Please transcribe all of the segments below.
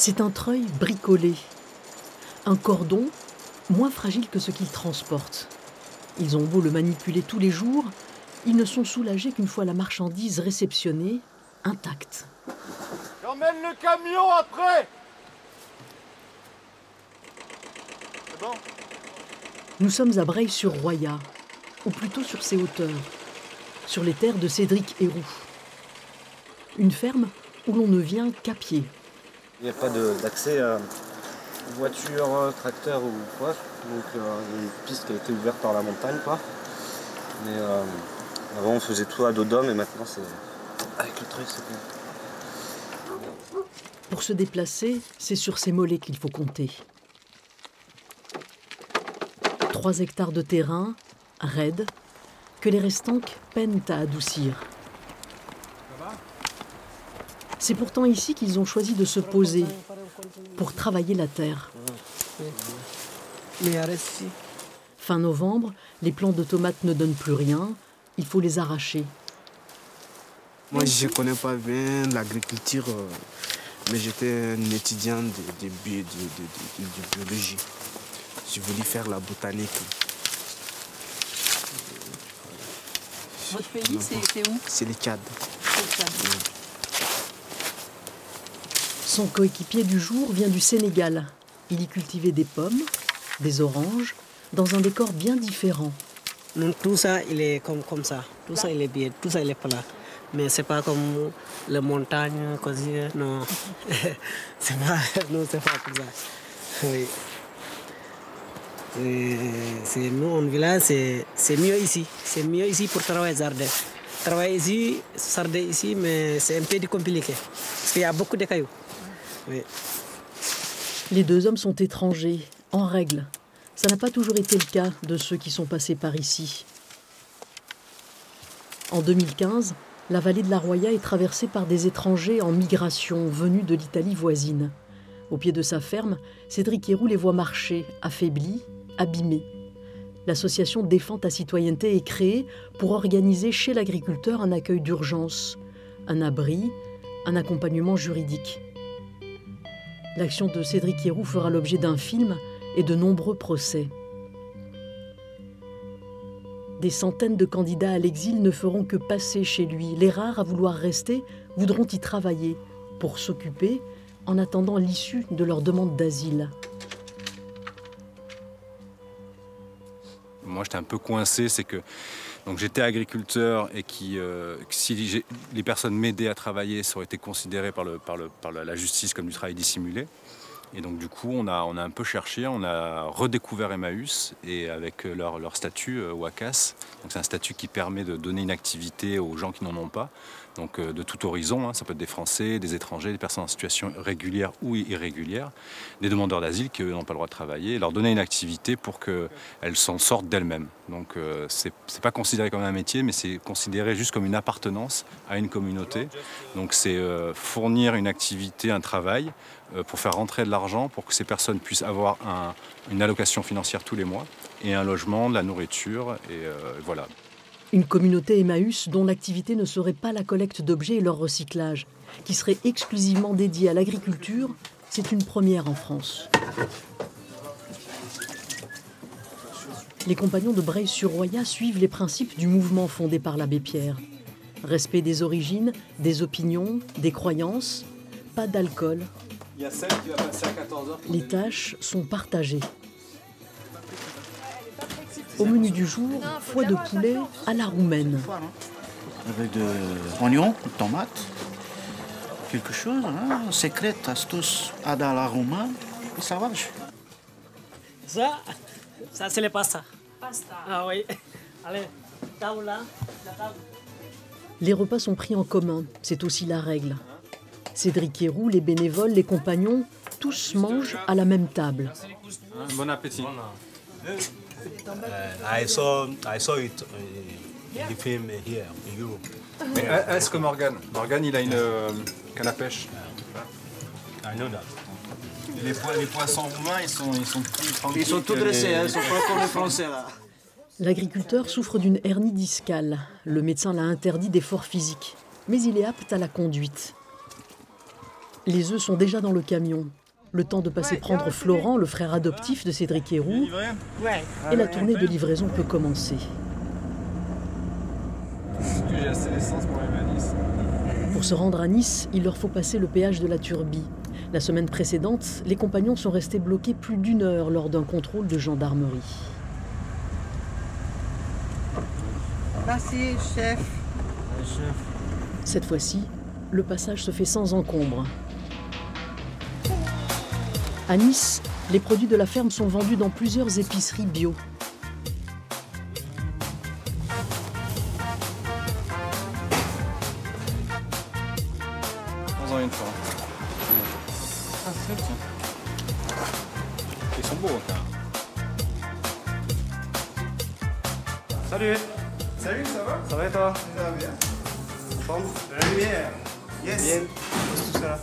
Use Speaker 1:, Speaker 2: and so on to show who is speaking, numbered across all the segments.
Speaker 1: C'est un treuil bricolé, un cordon moins fragile que ce qu'ils transportent. Ils ont beau le manipuler tous les jours, ils ne sont soulagés qu'une fois la marchandise réceptionnée, intacte.
Speaker 2: J'emmène le camion après. C'est bon?
Speaker 1: Nous sommes à Breil-sur-Roya, ou plutôt sur ses hauteurs, sur les terres de Cédric Héroux. Une ferme où l'on ne vient qu'à pied.
Speaker 3: Il n'y a pas d'accès à voiture, tracteur ou quoi. Donc il y a une piste qui a été ouverte par la montagne, quoi. Mais avant on faisait tout à dos d'homme et maintenant c'est avec le truc c'est bien.
Speaker 1: Pour se déplacer, c'est sur ses mollets qu'il faut compter. 3 hectares de terrain, raides, que les restanques peinent à adoucir. C'est pourtant ici qu'ils ont choisi de se poser pour travailler la terre. Fin novembre, les plants de tomates ne donnent plus rien, il faut les arracher.
Speaker 4: Moi, je ne connais pas bien l'agriculture, mais j'étais un étudiant de biologie. J'ai voulu faire la botanique.
Speaker 1: Votre pays, c'est où?
Speaker 4: C'est le Tchad.
Speaker 1: Son coéquipier du jour vient du Sénégal. Il y cultivait des pommes, des oranges, dans un décor bien différent.
Speaker 5: Non, tout ça, il est comme ça. Tout ça, il est bien. Tout ça, il est plat. Mais c'est pas comme les montagnes, non. c'est pas comme ça. Oui. Nous, en village, c'est mieux ici. C'est mieux ici pour travailler jardin. Travailler ici, jardin ici, mais c'est un peu compliqué. Parce qu'il y a beaucoup de cailloux. Oui.
Speaker 1: Les 2 hommes sont étrangers, en règle. Ça n'a pas toujours été le cas de ceux qui sont passés par ici. En 2015, la vallée de la Roya est traversée par des étrangers en migration venus de l'Italie voisine. Au pied de sa ferme, Cédric Héroux les voit marcher, affaiblis, abîmés. L'association Défends ta citoyenneté est créée pour organiser chez l'agriculteur un accueil d'urgence, un abri, un accompagnement juridique. L'action de Cédric Héroux fera l'objet d'un film et de nombreux procès. Des centaines de candidats à l'exil ne feront que passer chez lui. Les rares à vouloir rester voudront y travailler pour s'occuper en attendant l'issue de leur demande d'asile.
Speaker 6: Moi, j'étais un peu coincé, c'est que j'étais agriculteur et si les personnes m'aidaient à travailler, ça aurait été considéré par la justice comme du travail dissimulé. Et donc du coup, on a un peu cherché, on a redécouvert Emmaüs et avec leur statut WACAS. Donc c'est un statut qui permet de donner une activité aux gens qui n'en ont pas. Donc de tout horizon, hein, ça peut être des Français, des étrangers, des personnes en situation régulière ou irrégulière, des demandeurs d'asile qui n'ont pas le droit de travailler, et leur donner une activité pour qu'elles s'en sortent d'elles-mêmes. Donc c'est pas considéré comme un métier, mais c'est considéré juste comme une appartenance à une communauté. Donc c'est fournir une activité, un travail, pour faire rentrer de l'argent, pour que ces personnes puissent avoir une allocation financière tous les mois, et un logement, de la nourriture, et voilà.
Speaker 1: Une communauté Emmaüs dont l'activité ne serait pas la collecte d'objets et leur recyclage, qui serait exclusivement dédiée à l'agriculture, c'est une première en France. Les compagnons de Breil-sur-Roya suivent les principes du mouvement fondé par l'abbé Pierre. Respect des origines, des opinions, des croyances, pas d'alcool.
Speaker 2: Il y a celle qui va passer à 14h.
Speaker 1: Les tâches sont partagées. Au menu du jour, foie de poulet à la roumaine.
Speaker 7: Avec de oignons, tomates, quelque chose, hein, secret, astuce, à la roumaine, et ça marche.
Speaker 5: Ça c'est le pasta. Pasta. Ah oui. Allez, table là, la table.
Speaker 1: Les repas sont pris en commun, c'est aussi la règle. Cédric Héroux, les bénévoles, les compagnons, tous mangent à la même table.
Speaker 6: Bon appétit.
Speaker 8: I saw it in the film here in Europe.
Speaker 6: Mais est-ce que Morgan, il a une canne à pêche?
Speaker 8: I know that.
Speaker 2: Les poissons roumains, ils sont plus tranquilles.
Speaker 7: Ils sont tout dressés, ils sont pas comme les Français là.
Speaker 1: L'agriculteur souffre d'une hernie discale. Le médecin l'a interdit d'effort physique, mais il est apte à la conduite. Les œufs sont déjà dans le camion. Le temps de passer prendre Florent, le frère adoptif de Cédric Héroux, et la tournée de livraison peut commencer.
Speaker 2: J'ai assez d'essence pour aller à Nice.
Speaker 1: Pour se rendre à Nice, il leur faut passer le péage de la Turbie. La semaine précédente, les compagnons sont restés bloqués plus d'1 heure lors d'un contrôle de gendarmerie.
Speaker 9: Merci, chef.
Speaker 1: Cette fois-ci, le passage se fait sans encombre. À Nice, les produits de la ferme sont vendus dans plusieurs épiceries bio.
Speaker 2: Prends-en une fois. Ils sont beaux, quand même.
Speaker 3: Salut.
Speaker 2: Salut, ça va?
Speaker 3: Ça va et toi?
Speaker 2: Ça va bien.
Speaker 3: En forme?
Speaker 2: La lumière. Yes.
Speaker 3: Bien.
Speaker 2: Tout ça.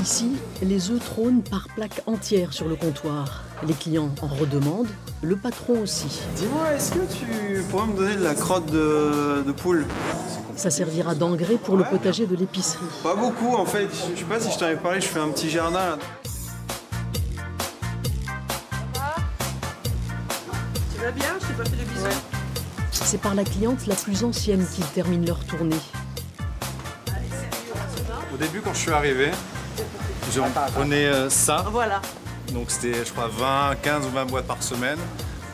Speaker 1: Ici, les œufs trônent par plaques entières sur le comptoir. Les clients en redemandent, le patron aussi.
Speaker 2: Dis-moi, est-ce que tu pourrais me donner de la crotte de poule?
Speaker 1: Ça servira d'engrais pour le potager de l'épicerie.
Speaker 2: Pas beaucoup, en fait. Je sais pas si je t'en avais parlé, je fais un petit jardin, là.
Speaker 9: Tu vas bien? Je t'ai pas fait de bisous.
Speaker 1: C'est par la cliente la plus ancienne qu'ils terminent leur tournée.
Speaker 6: Au début, quand je suis arrivé, je prenais ça.
Speaker 9: Voilà.
Speaker 6: Donc c'était, je crois, 20, 15 ou 20 boîtes par semaine.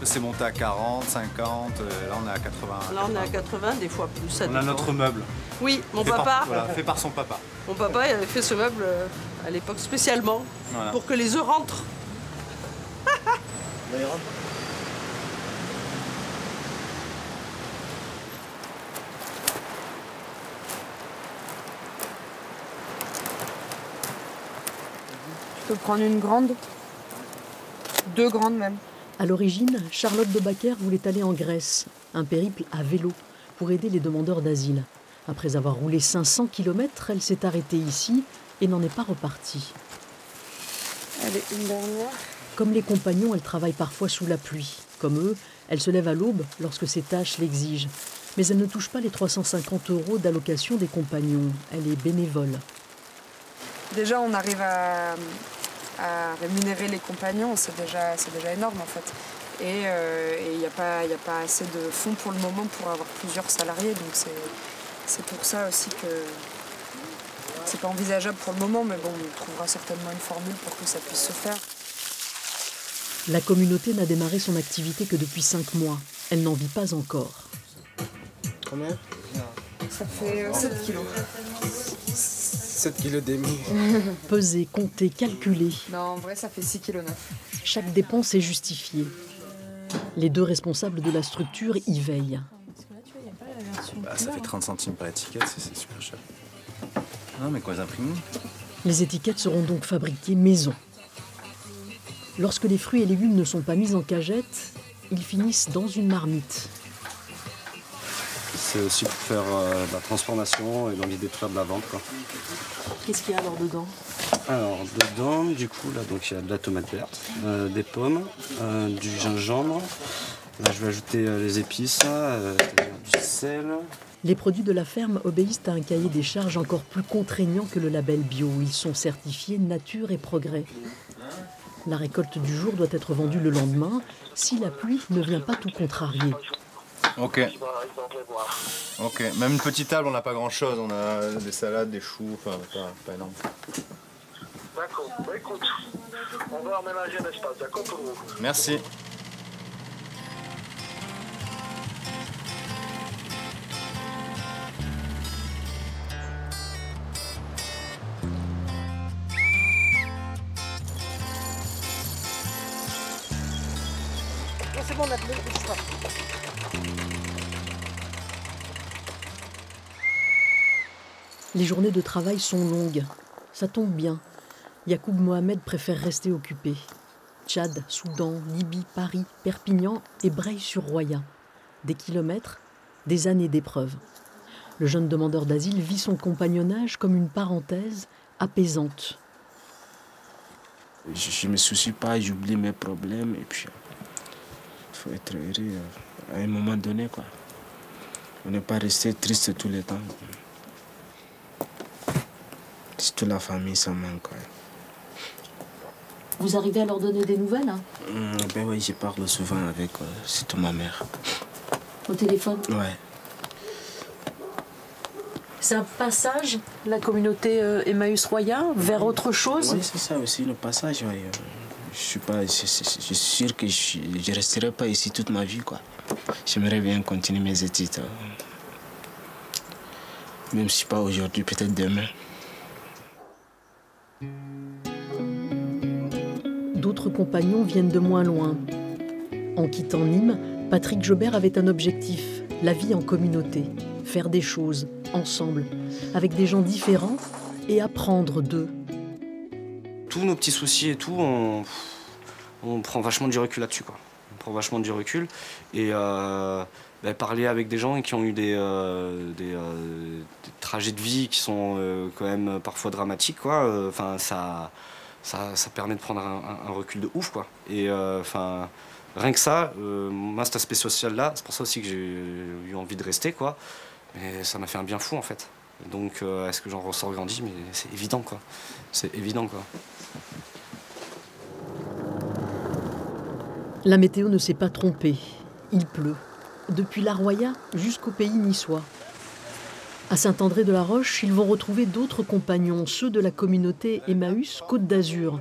Speaker 6: C'est monté à 40, 50, là on est à 80.
Speaker 9: Là, on est à 80, des fois plus. Ça
Speaker 6: On a
Speaker 9: dépend.
Speaker 6: notre meuble.
Speaker 9: Oui, mon
Speaker 6: Fait
Speaker 9: papa.
Speaker 6: fait par son papa.
Speaker 9: Mon papa il avait fait ce meuble à l'époque spécialement
Speaker 6: Voilà.
Speaker 9: pour que les œufs rentrent.
Speaker 10: Je peux prendre une grande, 2 grandes même.
Speaker 1: À l'origine, Charlotte de Backer voulait aller en Grèce, un périple à vélo, pour aider les demandeurs d'asile. Après avoir roulé 500 km, elle s'est arrêtée ici et n'en est pas repartie.
Speaker 10: Allez, une dernière.
Speaker 1: Comme les compagnons, elle travaille parfois sous la pluie. Comme eux, elle se lève à l'aube lorsque ses tâches l'exigent. Mais elle ne touche pas les 350 € d'allocation des compagnons. Elle est bénévole.
Speaker 10: Déjà, on arrive à rémunérer les compagnons, c'est déjà énorme en fait. Et il n'y a pas assez de fonds pour le moment pour avoir plusieurs salariés, donc c'est pour ça aussi que c'est pas envisageable pour le moment, mais bon, on trouvera certainement une formule pour que ça puisse se faire.
Speaker 1: La communauté n'a démarré son activité que depuis 5 mois. Elle n'en vit pas encore.
Speaker 4: Combien?
Speaker 10: Ça fait 7 kilos.
Speaker 4: 7 kilos demi.
Speaker 1: Peser, compter, calculer.
Speaker 10: Non, en vrai, ça fait 6,9 kg.
Speaker 1: Chaque dépense est justifiée. Les deux responsables de la structure y veillent.
Speaker 6: Bah, ça fait 30 centimes par étiquette, c'est super cher. Non mais quoi, les imprimer?
Speaker 1: Les étiquettes seront donc fabriquées maison. Lorsque les fruits et légumes ne sont pas mis en cagette, ils finissent dans une marmite.
Speaker 3: C'est aussi pour faire de la transformation et dans l'idée de faire de la vente, quoi.
Speaker 1: Qu'est-ce qu'il y a alors dedans?
Speaker 3: Alors dedans, du coup, là, donc il y a de la tomate verte, des pommes, du gingembre. Là, je vais ajouter les épices, du sel.
Speaker 1: Les produits de la ferme obéissent à un cahier des charges encore plus contraignant que le label bio. Ils sont certifiés Nature et Progrès. La récolte du jour doit être vendue le lendemain si la pluie ne vient pas tout contrarier.
Speaker 6: Ok. Ok. Même une petite table, on n'a pas grand chose. On a des salades, des choux, enfin pas énorme.
Speaker 11: D'accord. Bah écoute, on va aménager un espace, d'accord pour vous.
Speaker 6: Merci.
Speaker 9: C'est bon, on a plus de choix.
Speaker 1: Les journées de travail sont longues. Ça tombe bien. Yacoub Mohamed préfère rester occupé. Tchad, Soudan, Libye, Paris, Perpignan et Breil-sur-Roya. Des kilomètres, des années d'épreuves. Le jeune demandeur d'asile vit son compagnonnage comme une parenthèse apaisante.
Speaker 4: Je ne me soucie pas, j'oublie mes problèmes et puis il faut être heureux à un moment donné, quoi. On n'est pas resté triste tout le temps. Toute la famille, ça manque. Ouais.
Speaker 1: Vous arrivez à leur donner des nouvelles, hein?
Speaker 4: Ben oui, je parle souvent avec surtout ma mère.
Speaker 1: Au téléphone?
Speaker 4: Ouais.
Speaker 1: C'est un passage, la communauté Emmaüs Roya, vers autre chose?
Speaker 4: Oui, c'est ça aussi, le passage. Ouais. Je suis sûr que je ne resterai pas ici toute ma vie, quoi. J'aimerais bien continuer mes études. Même si pas aujourd'hui, peut-être demain.
Speaker 1: D'autres compagnons viennent de moins loin. En quittant Nîmes, Patrick Jobert avait un objectif, la vie en communauté, faire des choses, ensemble, avec des gens différents et apprendre d'eux.
Speaker 3: Tous nos petits soucis et tout, on prend vachement du recul là-dessus, quoi. On prend vachement du recul et parler avec des gens qui ont eu des trajets de vie qui sont quand même parfois dramatiques, quoi. Enfin, ça permet de prendre un recul de ouf, quoi. Et rien que ça, moi cet aspect social-là, c'est pour ça aussi que j'ai eu envie de rester, quoi. Mais ça m'a fait un bien fou, en fait. Donc, est-ce que j'en ressors grandi? Mais c'est évident, quoi. C'est évident, quoi.
Speaker 1: La météo ne s'est pas trompée. Il pleut. Depuis La Roya jusqu'au pays niçois. À Saint-André-de-la-Roche, ils vont retrouver d'autres compagnons, ceux de la communauté Emmaüs Côte d'Azur.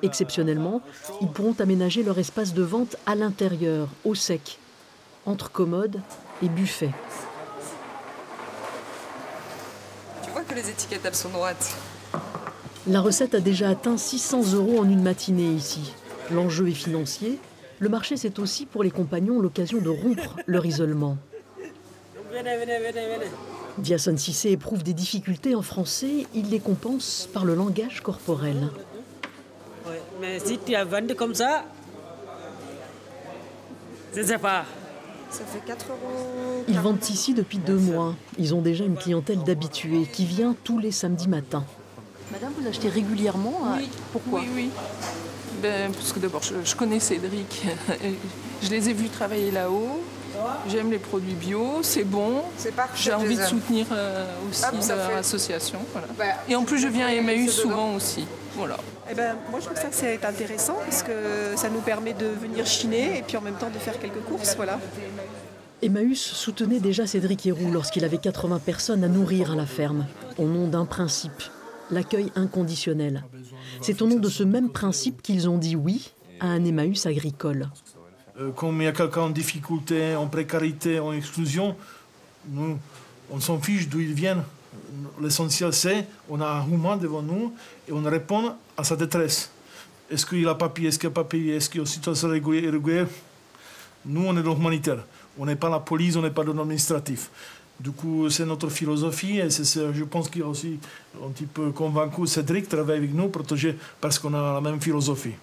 Speaker 1: Exceptionnellement, ils pourront aménager leur espace de vente à l'intérieur, au sec, entre commodes et buffets.
Speaker 10: Tu vois que les étiquettes, elles sont droites.
Speaker 1: La recette a déjà atteint 600 € en une matinée ici. L'enjeu est financier. Le marché, c'est aussi pour les compagnons l'occasion de rompre leur isolement. Diason Cissé éprouve des difficultés en français. Il les compense par le langage corporel.
Speaker 5: Ouais, mais si tu as vendu comme ça, je ne sais pas.
Speaker 10: Ça fait 4 €.
Speaker 1: Ils vendent ici depuis 2 mois. Ils ont déjà une clientèle d'habitués qui vient tous les samedis matins. Madame, vous achetez régulièrement?
Speaker 9: Oui.
Speaker 1: Pourquoi?
Speaker 9: Oui. Parce que d'abord, je connais Cédric. Je les ai vus travailler là-haut. J'aime les produits bio, c'est bon. J'ai envie de soutenir aussi leur association. Voilà. Et en plus, je viens à Emmaüs souvent aussi. Voilà.
Speaker 12: Eh ben, moi, je trouve ça que c'est intéressant parce que ça nous permet de venir chiner et puis en même temps de faire quelques courses. Voilà.
Speaker 1: Emmaüs soutenait déjà Cédric Héroux lorsqu'il avait 80 personnes à nourrir à la ferme, au nom d'un principe, l'accueil inconditionnel. C'est au nom de ce même principe qu'ils ont dit oui à un Emmaüs agricole.
Speaker 13: Comme il y a quelqu'un en difficulté, en précarité, en exclusion, nous, on s'en fiche d'où ils viennent. L'essentiel, c'est qu'on a un humain devant nous et on répond à sa détresse. Est-ce qu'il a papier, est-ce qu'il n'a pas payé, est-ce qu'il est en situation irrégulière? Nous, on est de l'humanitaire. On n'est pas la police, on n'est pas de l'administratif. Du coup, c'est notre philosophie et je pense qu'il y a aussi un petit peu convaincu Cédric de travailler avec nous, protégé parce qu'on a la même philosophie.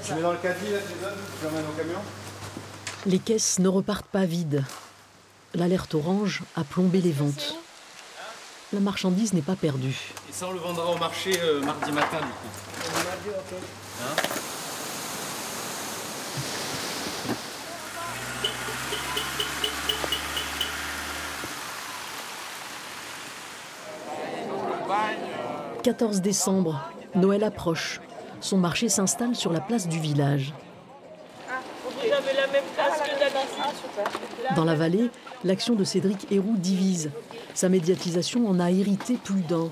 Speaker 2: Tu mets dans le caddie, là, tu l'emmènes au camion?
Speaker 1: Les caisses ne repartent pas vides. L'alerte orange a plombé les ventes. La marchandise n'est pas perdue.
Speaker 2: Et ça, on le vendra au marché mardi matin, du coup. Mardi, ok. Hein?
Speaker 1: « 14 décembre, Noël approche. Son marché s'installe sur la place du village.
Speaker 12: Vous avez la même place que d'habitude.
Speaker 1: Dans la vallée, l'action de Cédric Héroux divise. Sa médiatisation en a hérité plus d'un.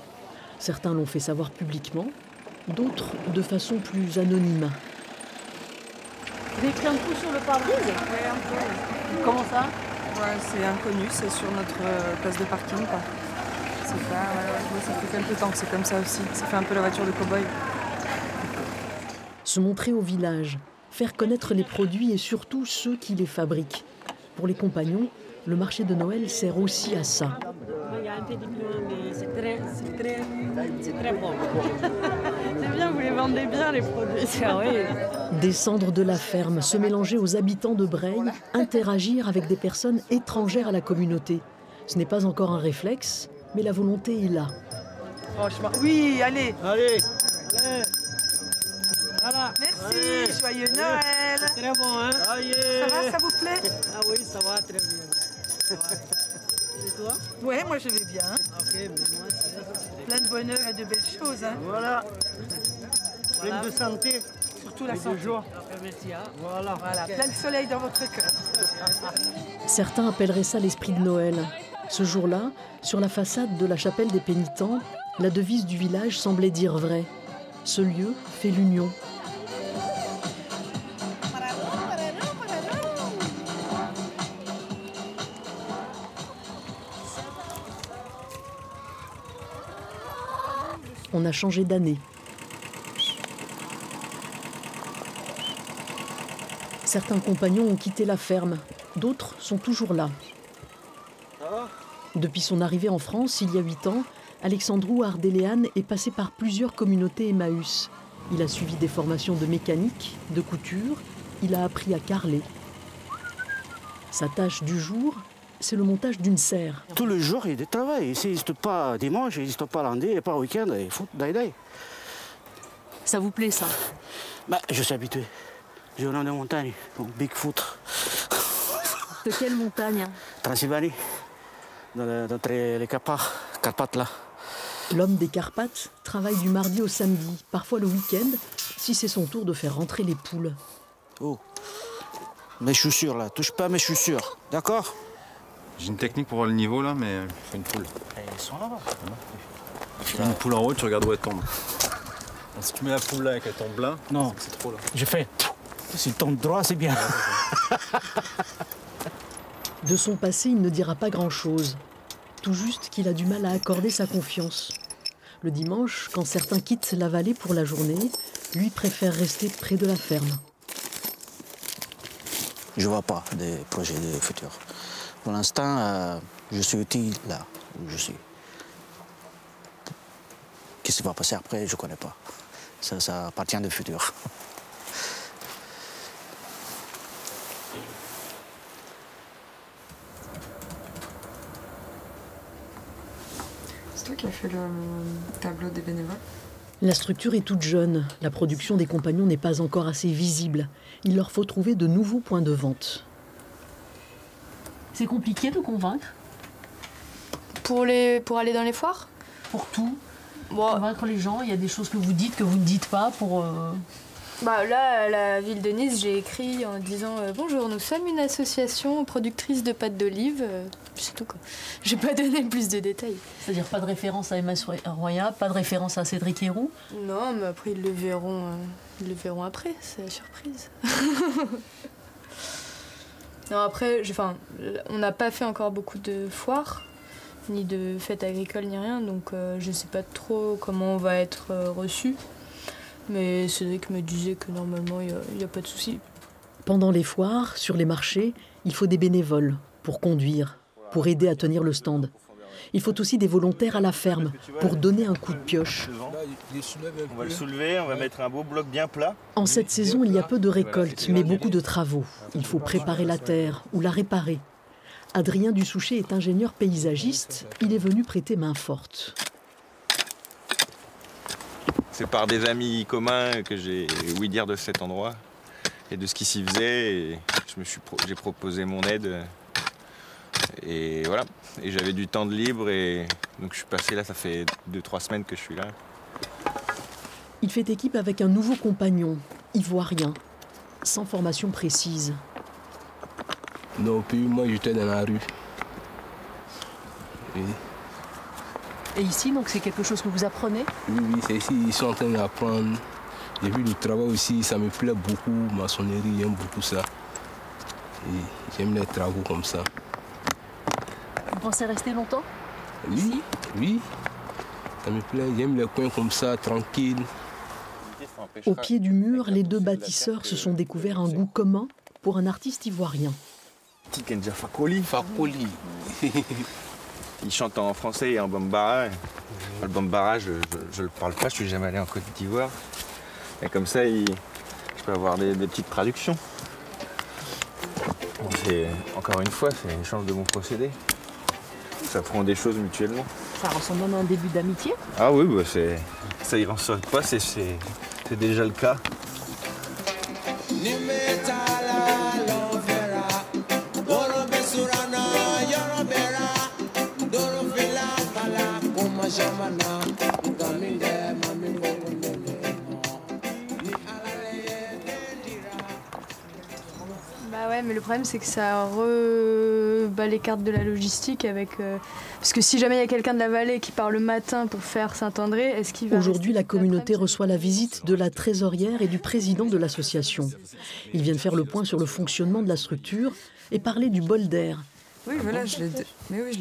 Speaker 1: Certains l'ont fait savoir publiquement, d'autres de façon plus anonyme.
Speaker 12: Vous avez pris un coup sur le pare-brise?
Speaker 10: Oui, un peu.
Speaker 12: Comment ça?
Speaker 10: Ouais, c'est inconnu, c'est sur notre place de parking, quoi. C'est pas, ça fait quelques temps que c'est comme ça aussi. Ça fait un peu la voiture de cow-boy.
Speaker 1: Se montrer au village, faire connaître les produits et surtout ceux qui les fabriquent. Pour les compagnons, le marché de Noël sert aussi à ça.
Speaker 12: Il y a un peu de piment, mais c'est très bon. C'est bien, vous les vendez bien, les produits. Oui.
Speaker 1: Descendre de la ferme, se mélanger aux habitants de Breil, interagir avec des personnes étrangères à la communauté. Ce n'est pas encore un réflexe, mais la volonté est là.
Speaker 12: Franchement, oui, allez.
Speaker 5: Allez.
Speaker 12: Voilà. Merci,
Speaker 5: allez.
Speaker 12: Joyeux Noël.
Speaker 5: Très bon, hein?
Speaker 12: Ça va, ça vous plaît?
Speaker 5: Ah oui, ça va très bien.
Speaker 12: Et toi?
Speaker 14: Ouais, moi je vais bien.
Speaker 12: Ok, mais moi c'est...
Speaker 14: Plein de bonheur et de belles choses. Hein.
Speaker 7: Voilà. Plein de santé.
Speaker 14: Surtout la santé.
Speaker 12: Merci. Hein.
Speaker 14: Voilà, plein de soleil dans votre cœur.
Speaker 1: Certains appelleraient ça l'esprit de Noël. Ce jour-là, sur la façade de la chapelle des pénitents, la devise du village semblait dire vrai. Ce lieu fait l'union. On a changé d'année. Certains compagnons ont quitté la ferme, d'autres sont toujours là. Depuis son arrivée en France, il y a 8 ans, Alexandru Ardelean est passé par plusieurs communautés Emmaüs. Il a suivi des formations de mécanique, de couture, il a appris à carreler. Sa tâche du jour, c'est le montage d'une serre.
Speaker 7: Tous les jours, il y a du travail. Ici, il n'existe pas dimanche, il n'existe pas lundi, et pas week-end, il faut d'ailleurs.
Speaker 1: Ça vous plaît, ça?
Speaker 7: Bah, je suis habitué. Je viens de montagne, donc Bigfoot.
Speaker 1: De quelle montagne?
Speaker 7: Transylvanie, d'entre les Carpates là.
Speaker 1: L'homme des Carpates travaille du mardi au samedi, parfois le week-end, si c'est son tour de faire rentrer les poules.
Speaker 7: Oh, mes chaussures là, touche pas à mes chaussures, d'accord?
Speaker 6: J'ai une technique pour voir le niveau là, mais il faut une poule.
Speaker 7: Ils sont là-bas.
Speaker 6: Tu mets une poule en haut, tu regardes où elle tombe. Si tu mets la poule là et qu'elle tombe là,
Speaker 7: non,
Speaker 6: c'est trop là.
Speaker 7: Je fais. S'il tombe droit, c'est bien.
Speaker 1: De son passé, il ne dira pas grand-chose. Tout juste qu'il a du mal à accorder sa confiance. Le dimanche, quand certains quittent la vallée pour la journée, lui préfère rester près de la ferme.
Speaker 7: Je ne vois pas des projets de futur. Pour l'instant, je suis utile là où je suis. Qu'est-ce qui va passer après, je ne connais pas. Ça appartient du futur.
Speaker 10: C'est toi qui as fait le tableau des bénévoles?
Speaker 1: La structure est toute jeune. La production des compagnons n'est pas encore assez visible. Il leur faut trouver de nouveaux points de vente. C'est compliqué de convaincre?
Speaker 15: Pour aller dans les foires?
Speaker 1: Pour tout. Convaincre les gens, il y a des choses que vous dites, que vous ne dites pas pour...
Speaker 15: Bah là, à la ville de Nice, j'ai écrit en disant bonjour, nous sommes une association productrice de pâte d'olive. C'est tout quoi. Je vais pas donner plus de détails.
Speaker 1: C'est-à-dire pas de référence à Emma Roya, pas de référence à Cédric Héroux?
Speaker 15: Non, mais après ils le verront après, c'est la surprise. Non, après, on n'a pas fait encore beaucoup de foires, ni de fêtes agricoles, ni rien, donc je sais pas trop comment on va être reçu. Mais Cédric me disait que normalement, il n'y a pas de souci.
Speaker 1: Pendant les foires, sur les marchés, il faut des bénévoles pour conduire, pour aider à tenir le stand. Il faut aussi des volontaires à la ferme pour donner un coup de pioche.
Speaker 3: On va le soulever, on va mettre un beau bloc bien plat.
Speaker 1: En cette saison, il y a peu de récoltes, mais beaucoup de travaux. Il faut préparer la terre ou la réparer. Adrien Dussouchet est ingénieur paysagiste. Il est venu prêter main forte.
Speaker 16: C'est par des amis communs que j'ai ouï dire de cet endroit et de ce qui s'y faisait. Et j'ai proposé mon aide. Et voilà. Et j'avais du temps de libre et donc je suis passé là, ça fait 2-3 semaines que je suis là.
Speaker 1: Il fait équipe avec un nouveau compagnon, ivoirien, sans formation précise.
Speaker 17: Non, puis moi j'étais dans la rue. Oui.
Speaker 1: Et ici, donc, c'est quelque chose que vous apprenez?
Speaker 17: Oui, c'est ici, ils sont en train d'apprendre. J'ai vu le travail aussi, ça me plaît beaucoup, maçonnerie, j'aime beaucoup ça. Et j'aime les travaux comme ça.
Speaker 1: Vous pensez rester longtemps?
Speaker 17: Oui, ici? Oui, ça me plaît, j'aime les coins comme ça, tranquille.
Speaker 1: Au pied du mur, les deux bâtisseurs se sont découverts un goût commun pour un artiste ivoirien.
Speaker 16: Tikenja Fakoli.
Speaker 17: Fakoli.
Speaker 16: Il chante en français et en bambara. Le bambara, je le parle pas, je suis jamais allé en Côte d'Ivoire. Et comme ça, je peux avoir des petites traductions. Encore une fois, c'est un échange de bons procédés. Ça prend des choses mutuellement.
Speaker 1: Ça ressemble même à un début d'amitié?
Speaker 16: Ah oui, bah ça y ressemble pas, c'est déjà le cas.
Speaker 15: problème, c'est que ça rebat les cartes de la logistique avec... parce que si jamais il y a quelqu'un de la vallée qui part le matin pour faire Saint-André, est-ce qu'il va...
Speaker 1: Aujourd'hui, la communauté reçoit la visite de la trésorière et du président de l'association. Ils viennent faire le point sur le fonctionnement de la structure et parler du bol d'air.
Speaker 10: Oui, voilà, je l'ai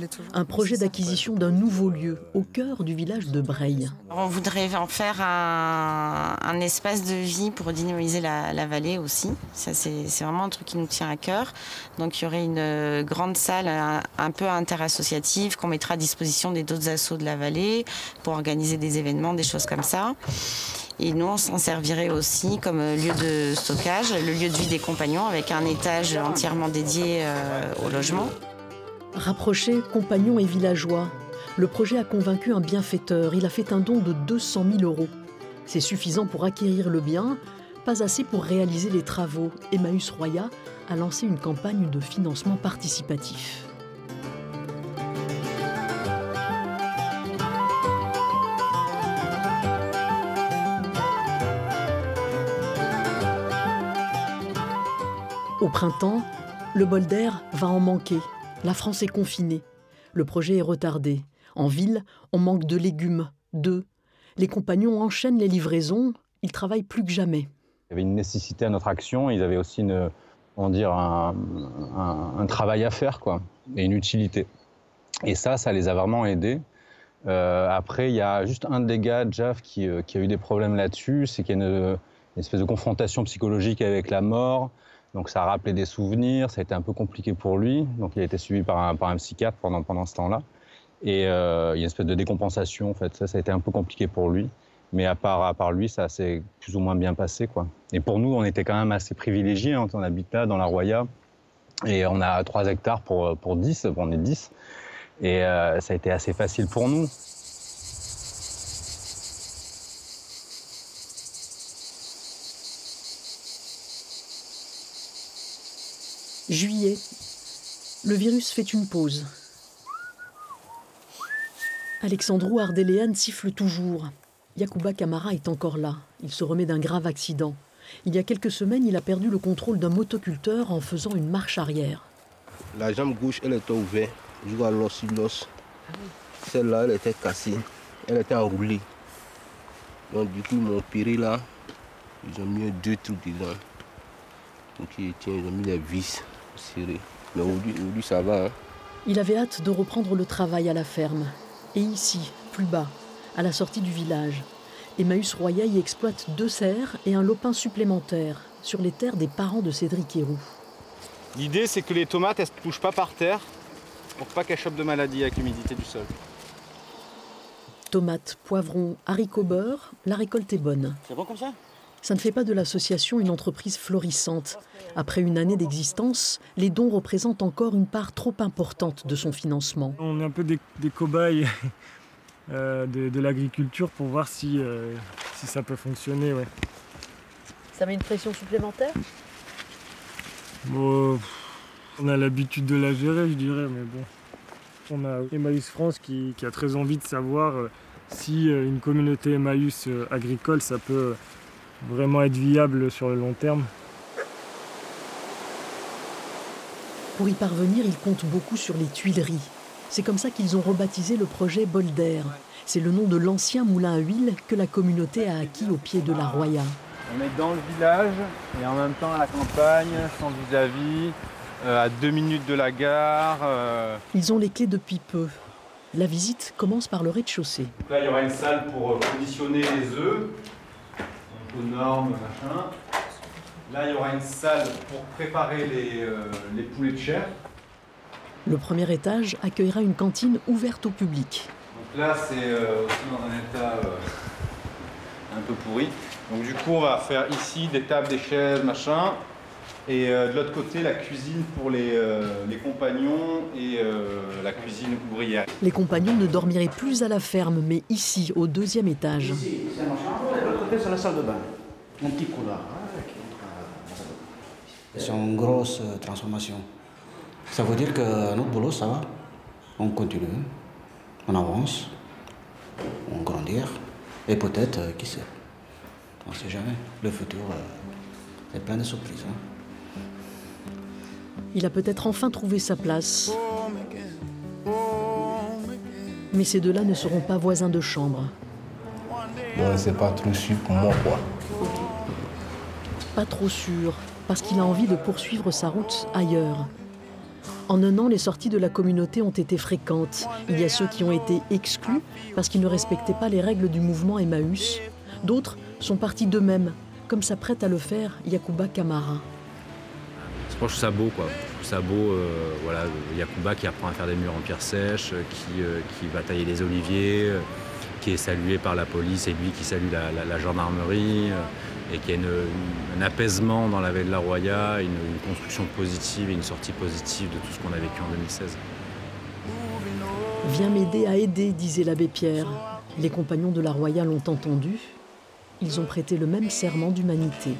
Speaker 10: toujours.
Speaker 1: Un projet d'acquisition d'un nouveau lieu au cœur du village de Breil.
Speaker 18: On voudrait en faire un espace de vie pour dynamiser la vallée aussi. Ça, c'est vraiment un truc qui nous tient à cœur. Donc il y aurait une grande salle un peu interassociative qu'on mettra à disposition des autres assos de la vallée pour organiser des événements, des choses comme ça. Et nous, on s'en servirait aussi comme lieu de stockage, le lieu de vie des compagnons avec un étage entièrement dédié au logement.
Speaker 1: Rapprocher compagnons et villageois, le projet a convaincu un bienfaiteur. Il a fait un don de 200 000 €. C'est suffisant pour acquérir le bien, pas assez pour réaliser les travaux. Emmaüs Roya a lancé une campagne de financement participatif. Au printemps, le bol d'air va en manquer. La France est confinée. Le projet est retardé. En ville, on manque de légumes, d'œufs. Les compagnons enchaînent les livraisons. Ils travaillent plus que jamais.
Speaker 19: Il y avait une nécessité à notre action. Ils avaient aussi un travail à faire, quoi, et une utilité. Et ça les a vraiment aidés. Après, il y a juste un des gars, Jaff, qui a eu des problèmes là-dessus. C'est qu'il y a une espèce de confrontation psychologique avec la mort. Donc ça a rappelé des souvenirs, ça a été un peu compliqué pour lui. Donc il a été suivi par un psychiatre pendant ce temps-là. Et il y a une espèce de décompensation, en fait. Ça a été un peu compliqué pour lui. Mais à part lui, ça s'est plus ou moins bien passé, quoi. Et pour nous, on était quand même assez privilégiés. Hein. On habite là, dans la Roya. Et on a 3 hectares pour 10, on est 10. Et ça a été assez facile pour nous.
Speaker 1: Juillet, le virus fait une pause. Alexandrou Ardelean siffle toujours. Yacouba Camara est encore là. Il se remet d'un grave accident. Il y a quelques semaines, il a perdu le contrôle d'un motoculteur en faisant une marche arrière.
Speaker 4: La jambe gauche, elle était ouverte, jusqu'à l'os sur l'os. Celle-là, elle était cassée. Elle était enroulée. Donc du coup, ils m'ont opéré là. Ils ont mis 2 trucs dedans. Donc ils ont mis les vis serrées. Mais aujourd'hui, ça va. Hein.
Speaker 1: Il avait hâte de reprendre le travail à la ferme. Et ici, plus bas, à la sortie du village, Emmaüs Roya y exploite 2 serres et un lopin supplémentaire sur les terres des parents de Cédric Héroux.
Speaker 3: L'idée, c'est que les tomates, elles ne se touchent pas par terre pour pas qu'elles chopent de maladies avec l'humidité du sol.
Speaker 1: Tomates, poivrons, haricots beurre, la récolte est bonne.
Speaker 7: C'est bon comme ça ?
Speaker 1: Ça ne fait pas de l'association une entreprise florissante. Après une année d'existence, les dons représentent encore une part trop importante de son financement.
Speaker 20: On est un peu des cobayes de l'agriculture pour voir si ça peut fonctionner. Ouais.
Speaker 1: Ça met une pression supplémentaire ?
Speaker 20: Bon, on a l'habitude de la gérer, je dirais, mais bon. On a Emmaüs France qui a très envie de savoir si une communauté Emmaüs agricole, ça peut vraiment être viable sur le long terme.
Speaker 1: Pour y parvenir, ils comptent beaucoup sur les Tuileries. C'est comme ça qu'ils ont rebaptisé le projet Bol d'air. C'est le nom de l'ancien moulin à huile que la communauté a acquis au pied de la Roya.
Speaker 2: On est dans le village et en même temps à la campagne, sans vis-à-vis, à 2 minutes de la gare.
Speaker 1: Ils ont les clés depuis peu. La visite commence par le rez-de-chaussée.
Speaker 2: Là, il y aura une salle pour conditionner les œufs, aux normes, machin. Là, il y aura une salle pour préparer les poulets de chair.
Speaker 1: Le premier étage accueillera une cantine ouverte au public.
Speaker 2: Donc là, c'est aussi dans un état un peu pourri. Donc du coup, on va faire ici des tables, des chaises, machin. Et de l'autre côté, la cuisine pour les compagnons et la cuisine ouvrière.
Speaker 1: Les compagnons ne dormiraient plus à la ferme, mais ici, au 2e étage.
Speaker 7: Ici, c'est ma chambre, et de l'autre côté, c'est la salle de bain. Mon petit couloir. C'est une grosse transformation. Ça veut dire que notre boulot, ça va. On continue, on avance, on grandit. Et peut-être, qui sait, on ne sait jamais. Le futur est plein de surprises. Hein.
Speaker 1: Il a peut-être enfin trouvé sa place. Mais ces deux-là ne seront pas voisins de chambre.
Speaker 4: Bon, c'est pas trop sûr pour moi, quoi.
Speaker 1: Pas trop sûr, parce qu'il a envie de poursuivre sa route ailleurs. En un an, les sorties de la communauté ont été fréquentes. Il y a ceux qui ont été exclus parce qu'ils ne respectaient pas les règles du mouvement Emmaüs. D'autres sont partis d'eux-mêmes, comme s'apprête à le faire Yacouba Camara.
Speaker 6: Je trouve ça beau, quoi. Je trouve ça beau, voilà, Yacouba qui apprend à faire des murs en pierre sèche, qui va tailler les oliviers, qui est salué par la police et lui qui salue la gendarmerie, et qui a un apaisement dans la vallée de la Roya, une construction positive et une sortie positive de tout ce qu'on a vécu en 2016.
Speaker 1: Viens m'aider à aider, disait l'abbé Pierre. Les compagnons de la Roya l'ont entendu. Ils ont prêté le même serment d'humanité.